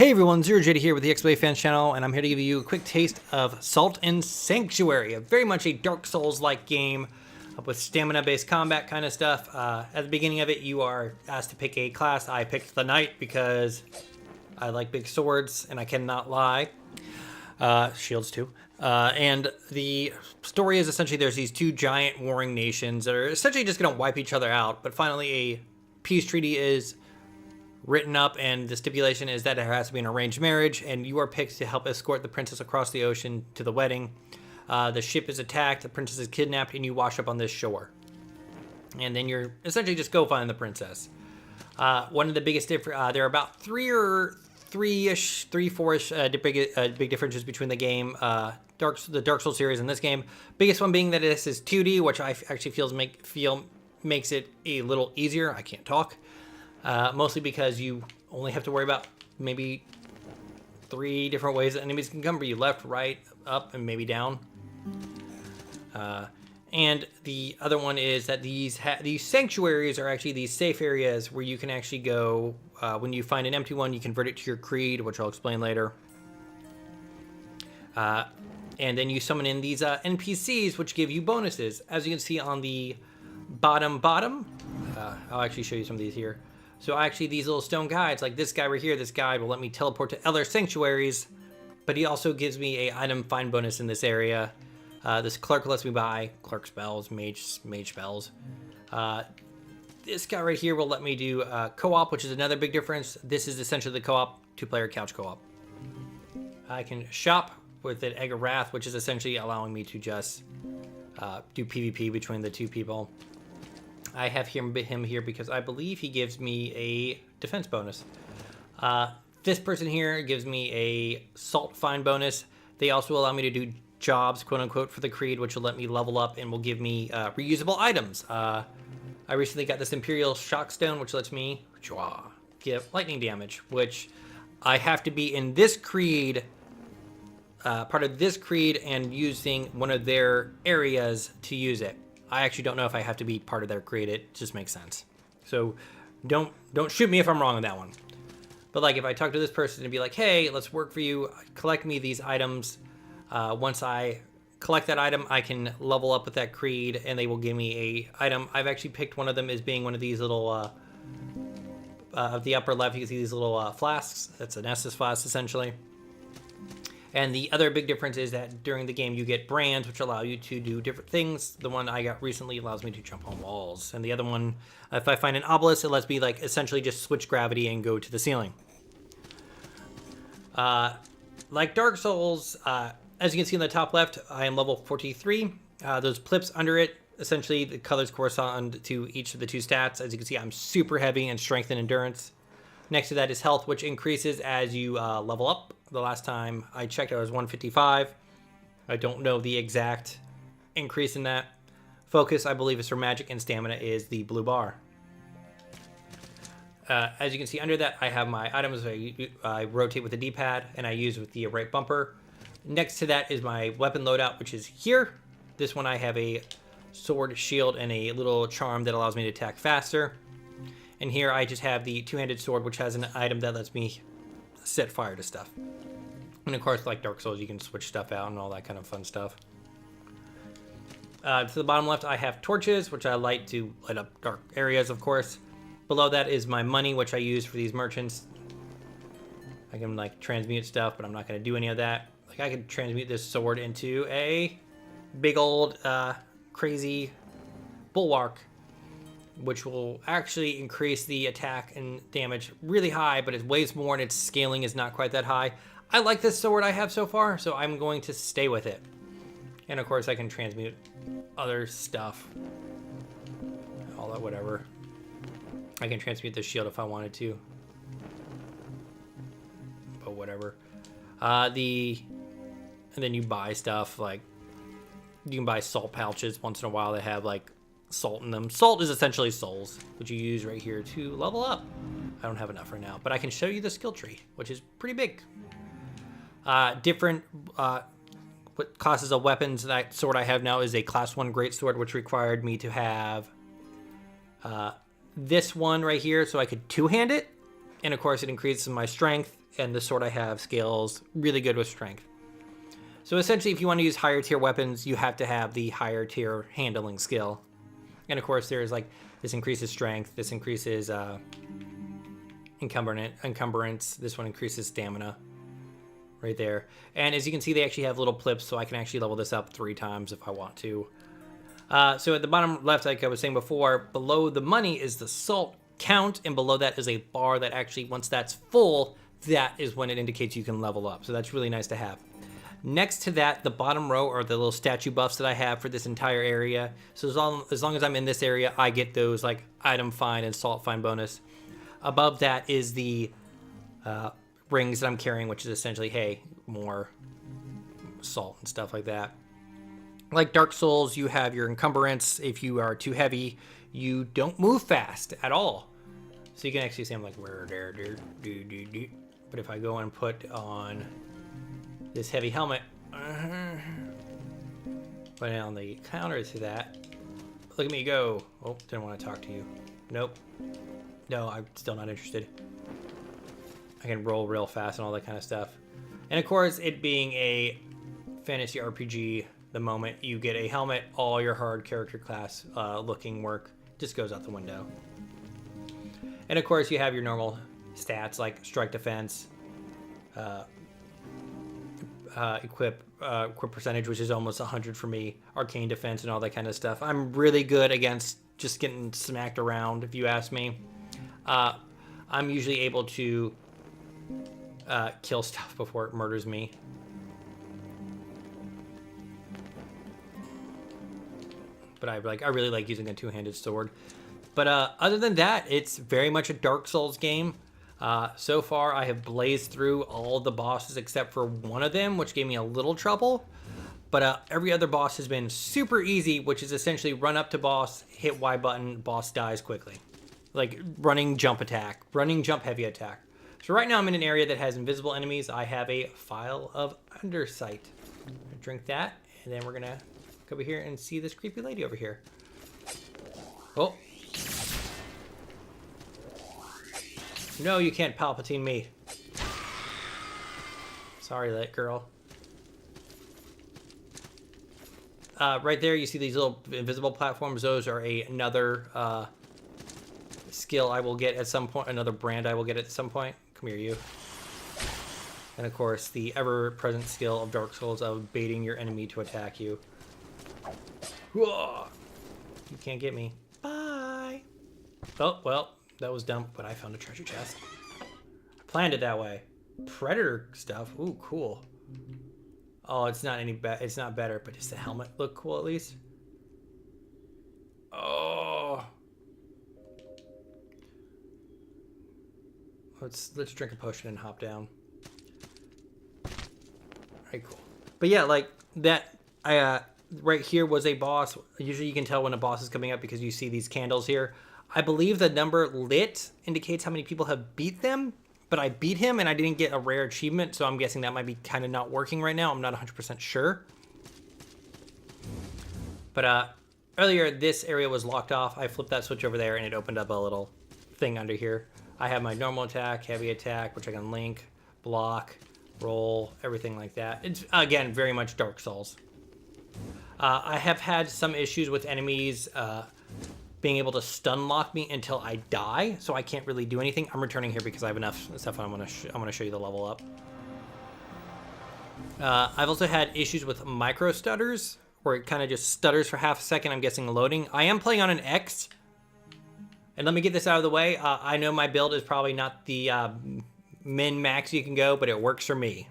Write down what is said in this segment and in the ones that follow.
Hey everyone, Zero J here with the XBLA Fans channel, and I'm here to give you a quick taste of Salt and Sanctuary, very much a Dark Souls-like game with stamina-based combat kind of stuff. At the beginning of it, you are asked to pick a class. I picked the Knight because I like big swords, and I cannot lie. Shields too. And the story is essentially there's these two giant warring nations that are essentially just going to wipe each other out, but finally a peace treaty is written up, and the stipulation is that there has to be an arranged marriage, and you are picked to help escort the princess across the ocean to the wedding. The ship is attacked, the princess is kidnapped, and you wash up on this shore. And then you're essentially just go find the princess. One of the biggest there are about three-ish, four-ish big differences between the game, the Dark Souls series and this game. Biggest one being that this is 2D, which I actually feel makes it a little easier. I can't talk. Mostly because you only have to worry about maybe 3 different ways that enemies can come for you: left, right, up, and maybe down. And the other one is that these sanctuaries are actually these safe areas where you can actually go when you find an empty one. You convert it to your creed, which I'll explain later. And then you summon in these NPCs, which give you bonuses. As you can see on the bottom, I'll actually show you some of these here. So actually these little stone guides, like this guy right here, this guide will let me teleport to other sanctuaries, but he also gives me a item find bonus in this area. This clerk lets me buy clerk spells, mage spells. This guy right here will let me do co-op, which is another big difference. This is essentially the co-op, 2-player couch co-op. I can shop with an Egg of Wrath, which is essentially allowing me to just do PvP between the two people. I have him here because I believe he gives me a defense bonus. This person here gives me a salt find bonus. They also allow me to do jobs, quote unquote, for the creed, which will let me level up and will give me reusable items. I recently got this Imperial Shock Stone, which lets me give lightning damage, which I have to be in this creed, part of this creed, and using one of their areas to use it. I actually don't know if I have to be part of their creed. It just makes sense. So don't shoot me if I'm wrong on that one. But like if I talk to this person and be like, hey, let's work for you, collect me these items. Once I collect that item, I can level up with that creed, and they will give me a item. I've actually picked one of them as being one of these little, of the upper left, you can see these little flasks. That's an Estus flask, essentially. And the other big difference is that during the game you get brands, which allow you to do different things. The one I got recently allows me to jump on walls. And the other one, if I find an obelisk, it lets me like essentially just switch gravity and go to the ceiling. Like Dark Souls, as you can see in the top left, I am level 43. Those plips under it, essentially the colors correspond to each of the 2 stats. As you can see, I'm super heavy in strength and endurance. Next to that is health, which increases as you level up. The last time I checked, I was 155. I don't know the exact increase in that. Focus, I believe, is for magic, and stamina is the blue bar. As you can see under that, I have my items. I rotate with the D-pad, and I use with the right bumper. Next to that is my weapon loadout, which is here. This one I have a sword, shield, and a little charm that allows me to attack faster. And here I just have the 2-handed sword, which has an item that lets me set fire to stuff. And of course, like Dark Souls, you can switch stuff out and all that kind of fun stuff. To the bottom left, I have torches, which I light to light up dark areas, of course. Below that is my money, which I use for these merchants. I can like transmute stuff, but I'm not going to do any of that. Like I could transmute this sword into a big old crazy bulwark, which will actually increase the attack and damage really high, but it weighs more and its scaling is not quite that high. I like this sword I have so far, so I'm going to stay with it. And of course I can transmute other stuff. All that whatever. I can transmute the shield if I wanted to. But whatever. And then you buy stuff, like you can buy salt pouches once in a while that have like salt in them. Salt is essentially souls, which you use right here to level up. I don't have enough right now, but I can show you the skill tree, which is pretty big. Different what classes of weapons. That sword I have now is a class 1 greatsword, which required me to have this one right here, so I could 2-hand it. And of course it increases my strength and the sword I have scales really good with strength. So essentially, if you want to use higher tier weapons, you have to have the higher tier handling skill. And of course, there's like, this increases strength, this increases encumbrance, this one increases stamina right there. And as you can see, they actually have little plips, so I can actually level this up 3 times if I want to. So at the bottom left, like I was saying before, below the money is the salt count, and below that is a bar that actually, once that's full, that is when it indicates you can level up. So that's really nice to have. Next to that, the bottom row are the little statue buffs that I have for this entire area. So as long as I'm in this area, I get those like item find and salt find bonus. Above that is the rings that I'm carrying, which is essentially, hey, more salt and stuff like that. Like Dark Souls, you have your encumbrance. If you are too heavy, you don't move fast at all. So you can actually see I'm like, where there, do. But if I go and put on this heavy helmet, but on the counter to that, look at me go. Oh, didn't want to talk to you. Nope. No, I'm still not interested. I can roll real fast and all that kind of stuff. And of course, it being a fantasy RPG, the moment you get a helmet, all your hard character class looking work just goes out the window. And of course, you have your normal stats like strike defense, equip percentage, which is almost 100 for me, arcane defense, and all that kind of stuff. I'm really good against just getting smacked around, if you ask me. I'm usually able to kill stuff before it murders me. But I really like using a two-handed sword. But other than that, it's very much a Dark Souls game. So far, I have blazed through all the bosses except for one of them, which gave me a little trouble. But every other boss has been super easy, which is essentially run up to boss, hit Y button, boss dies quickly. Like running jump attack, running jump heavy attack. So right now I'm in an area that has invisible enemies. I have a Phial of Undersight. Drink that, and then we're gonna go over here and see this creepy lady over here. Oh. No, you can't Palpatine me. Sorry, that girl. Right there, you see these little invisible platforms. Those are another skill I will get at some point, another brand I will get at some point. Come here, you. And of course, the ever-present skill of Dark Souls of baiting your enemy to attack you. Whoa! You can't get me. Bye! Oh, well, that was dumb, but I found a treasure chest. I planned it that way. Predator stuff. Ooh, cool. Oh, it's not any better. It's not better, but does the helmet look cool at least? Oh. Let's drink a potion and hop down. Alright, cool. But yeah, like that right here was a boss. Usually you can tell when a boss is coming up because you see these candles here. I believe the number lit indicates how many people have beat them, but I beat him and I didn't get a rare achievement, so I'm guessing that might be kind of not working right now. I'm not 100% sure. But earlier this area was locked off. I flipped that switch over there and it opened up a little thing under here. I have my normal attack, heavy attack, which I can link, block, roll, everything like that. It's, again, very much Dark Souls. I have had some issues with enemies being able to stun lock me until I die, so I can't really do anything. I'm returning here because I have enough stuff. I'm gonna show you the level up. I've also had issues with micro stutters, where it kind of just stutters for half a second. I'm guessing loading. I am playing on an X, and let me get this out of the way. I know my build is probably not the min max you can go, but it works for me.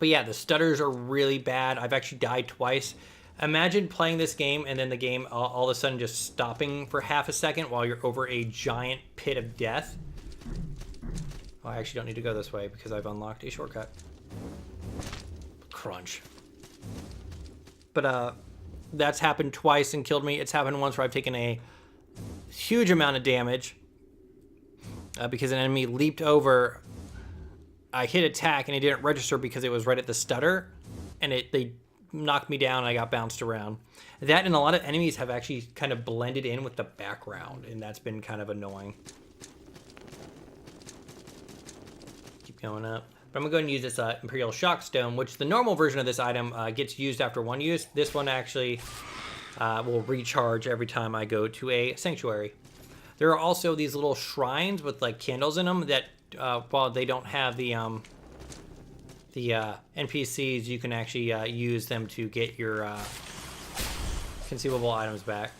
But yeah, the stutters are really bad. I've actually died twice. Imagine playing this game and then the game all of a sudden just stopping for half a second while you're over a giant pit of death. Oh, I actually don't need to go this way because I've unlocked a shortcut. Crunch. But that's happened twice and killed me. It's happened once where I've taken a huge amount of damage because an enemy leaped over. I hit attack and it didn't register because it was right at the stutter, and they knocked me down and I got bounced around. That and a lot of enemies have actually kind of blended in with the background, and that's been kind of annoying. Keep keep going up. But I'm going to go ahead and use this Imperial Shock Stone, which the normal version of this item gets used after one use. This one actually will recharge every time I go to a sanctuary. There are also these little shrines with like candles in them that, while they don't have the NPCs, you can actually use them to get your consumable items back.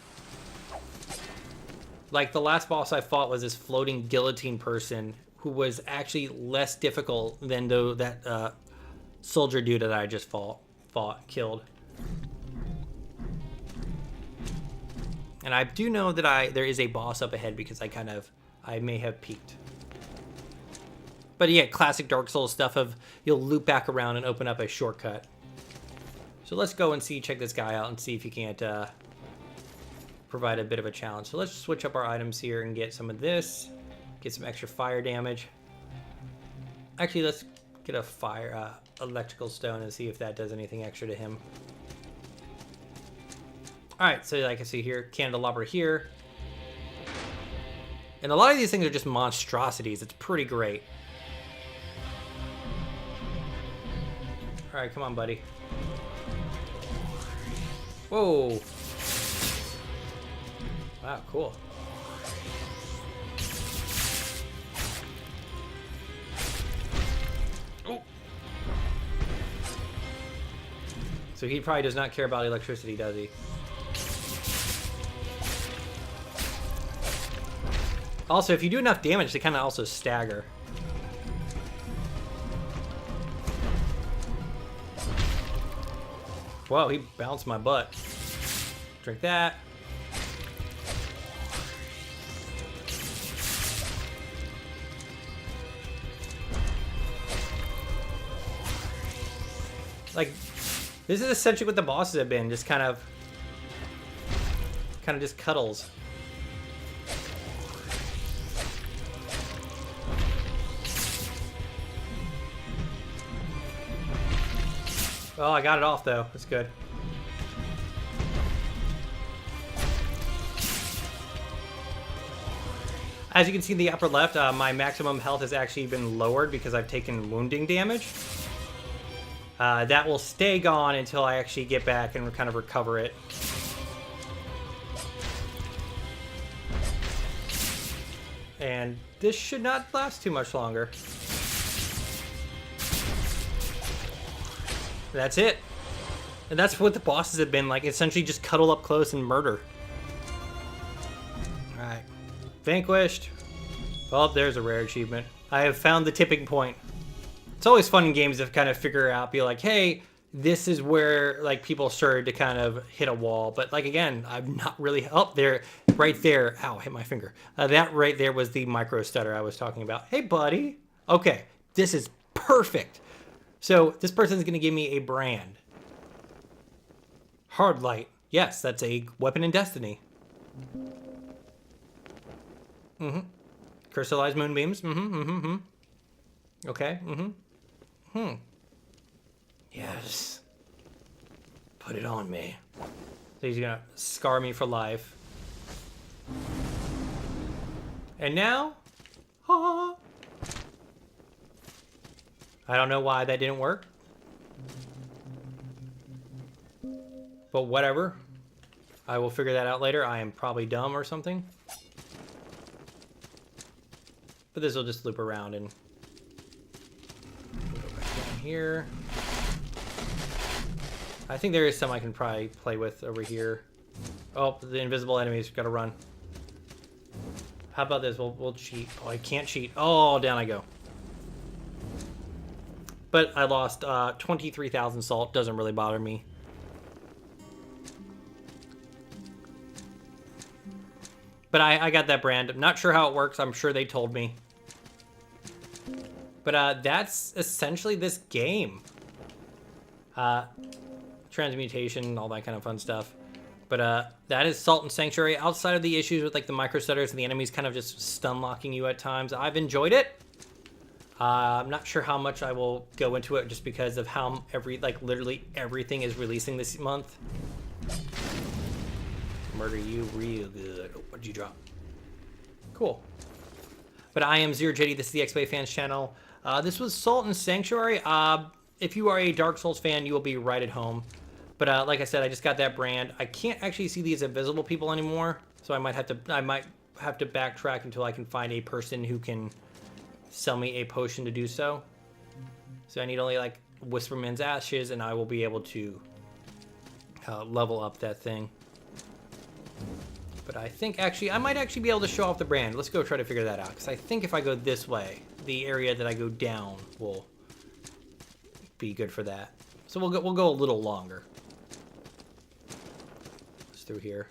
Like the last boss I fought was this floating guillotine person who was actually less difficult than that soldier dude that I just killed. And I do know that there is a boss up ahead because I may have peeked. But yeah, classic Dark Souls stuff of you'll loop back around and open up a shortcut. So let's go and check this guy out and see if he can't provide a bit of a challenge. So let's switch up our items here and get some of this. Get some extra fire damage. Actually, let's get a electrical stone and see if that does anything extra to him. Alright, so like I see here, candelabra here. And a lot of these things are just monstrosities. It's pretty great. Alright, come on, buddy. Whoa. Wow, cool. Oh. So he probably does not care about electricity, does he? Also, if you do enough damage, they kind of also stagger. Whoa, he bounced my butt. Drink that. Like, this is essentially what the bosses have been, just kind of just cuddles. Oh, I got it off though. That's good. As you can see in the upper left, my maximum health has actually been lowered because I've taken wounding damage. That will stay gone until I actually get back and kind of recover it. And this should not last too much longer. That's it. And that's what the bosses have been like. Essentially just cuddle up close and murder. Alright. Vanquished. Well, there's a rare achievement. I have found the tipping point. It's always fun in games to kind of figure out, be like, hey, this is where like people started to kind of hit a wall. But like, again, I'm not really up there. Right there. Ow, hit my finger. That right there was the micro stutter I was talking about. Hey, buddy. Okay, this is perfect. So this person's going to give me a brand. Hard light. Yes, that's a weapon in Destiny. Mm-hmm. Crystallized moonbeams. Mm-hmm. Okay. Mm-hmm. Yes. Put it on me. So he's going to scar me for life. And now... Ah. I don't know why that didn't work. But whatever. I will figure that out later. I am probably dumb or something. But this will just loop around and... Go back down here. I think there is some I can probably play with over here. Oh, the invisible enemies. Gotta run. How about this? We'll cheat. Oh, I can't cheat. Oh, down I go. But I lost 23,000 salt. Doesn't really bother me. But I got that brand. I'm not sure how it works. I'm sure they told me. But that's essentially this game. Transmutation, all that kind of fun stuff. But that is Salt and Sanctuary. Outside of the issues with like the micro stutters and the enemies kind of just stun locking you at times, I've enjoyed it. I'm not sure how much I will go into it just because of how literally everything is releasing this month. Murder you real good. Oh, what'd you drop? Cool. But I am Zero JD. This is the XBLA Fans channel. This was Salt and Sanctuary. If you are a Dark Souls fan, you will be right at home. But like I said, I just got that brand. I can't actually see these invisible people anymore, so I might have to backtrack until I can find a person who can sell me a potion to do so. So I need only like Whisperman's Ashes, and I will be able to level up that thing. But I think I might actually be able to show off the brand. Let's go try to figure that out, because I think if I go this way, the area that I go down will be good for that. So we'll go a little longer. It's through here.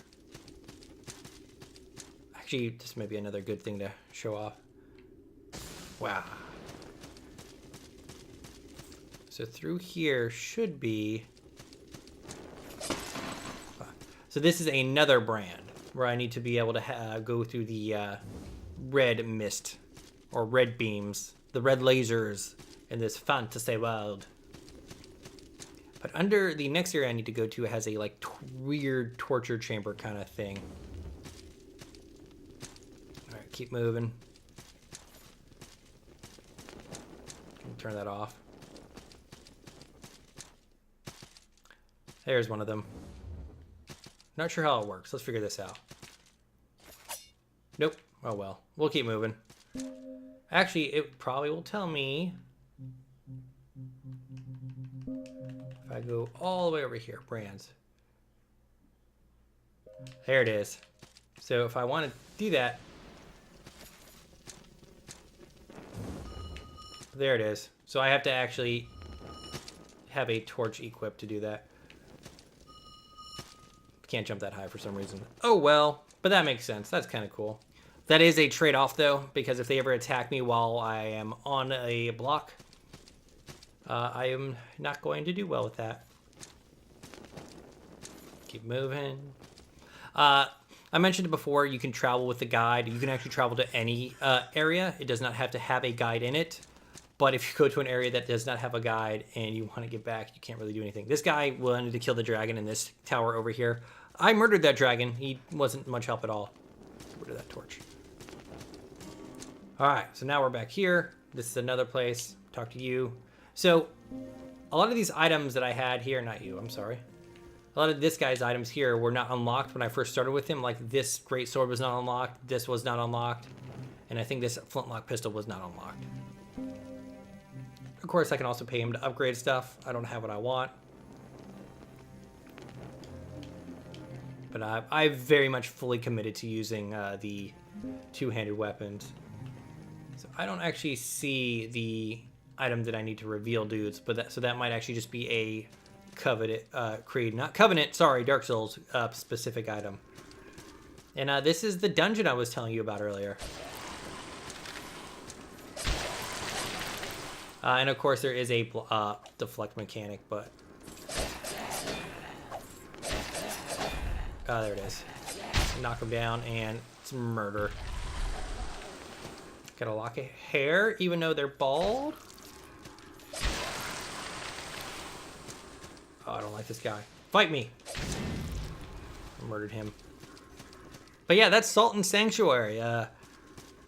Actually, this may be another good thing to show off. Wow. So through here should be... So this is another brand where I need to be able to go through the red mist, or red beams, the red lasers in this fantasy world. But under the next area I need to go to, it has a like weird torture chamber kind of thing. All right, keep moving. Turn that off. There's one of them. Not sure how it works. Let's figure this out. Nope. Oh well. We'll keep moving. Actually, it probably will tell me if I go all the way over here. Brands. There it is. So if I want to do that, there it is. So I have to actually have a torch equipped to do that. Can't jump that high for some reason. Oh well, but that makes sense. That's kind of cool. That is a trade-off though, because if they ever attack me while I am on a block, I am not going to do well with that. Keep moving. I mentioned it before, you can travel with the guide. You can actually travel to any area. It does not have to have a guide in it. But if you go to an area that does not have a guide and you want to get back, you can't really do anything. This guy wanted to kill the dragon in this tower over here. I murdered that dragon. He wasn't much help at all. Get rid of that torch. All right, so now we're back here. This is another place. Talk to you. So a lot of these items that I had here, not you, I'm sorry. A lot of this guy's items here were not unlocked when I first started with him. Like this great sword was not unlocked. This was not unlocked. And I think this flintlock pistol was not unlocked. Of course, I can also pay him to upgrade stuff. I don't have what I want. But I very much fully committed to using the two-handed weapons. So I don't actually see the item that I need to reveal dudes, but that might actually just be a Dark Souls specific item. And this is the dungeon I was telling you about earlier. And of course there is a deflect mechanic, but... there it is. Knock them down, and it's murder. Got a lock of hair, even though they're bald. Oh, I don't like this guy. Fight me! I murdered him. But yeah, that's Salt and Sanctuary.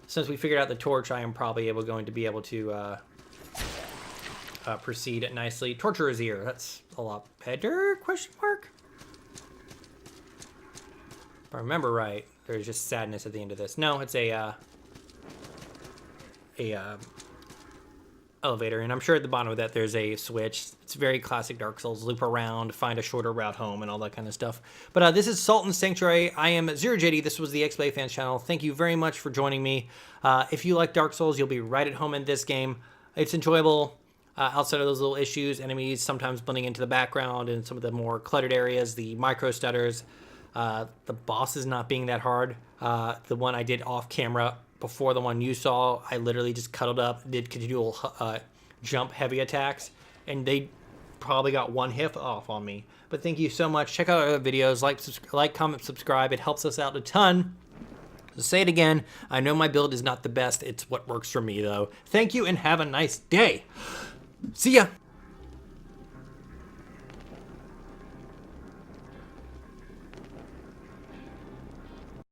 Since we figured out the torch, I am probably going to be able to proceed it nicely. Torturer's Ear, that's a lot better, question mark? If I remember right, there's just sadness at the end of this. No, it's a elevator, and I'm sure at the bottom of that there's a switch. It's very classic Dark Souls, loop around, find a shorter route home, and all that kind of stuff. But this is Salt and Sanctuary. I am ZeroJD. This was the XBLA Fans channel. Thank you very much for joining me. If you like Dark Souls, you'll be right at home in this game. It's enjoyable. Outside of those little issues, enemies sometimes blending into the background in some of the more cluttered areas, the micro stutters, the bosses not being that hard. The one I did off camera before the one you saw, I literally just cuddled up, did continual jump heavy attacks, and they probably got one hit off on me. But thank you so much. Check out our other videos, like, comment, subscribe. It helps us out a ton. So say it again, I know my build is not the best. It's what works for me, though. Thank you, and have a nice day. See ya.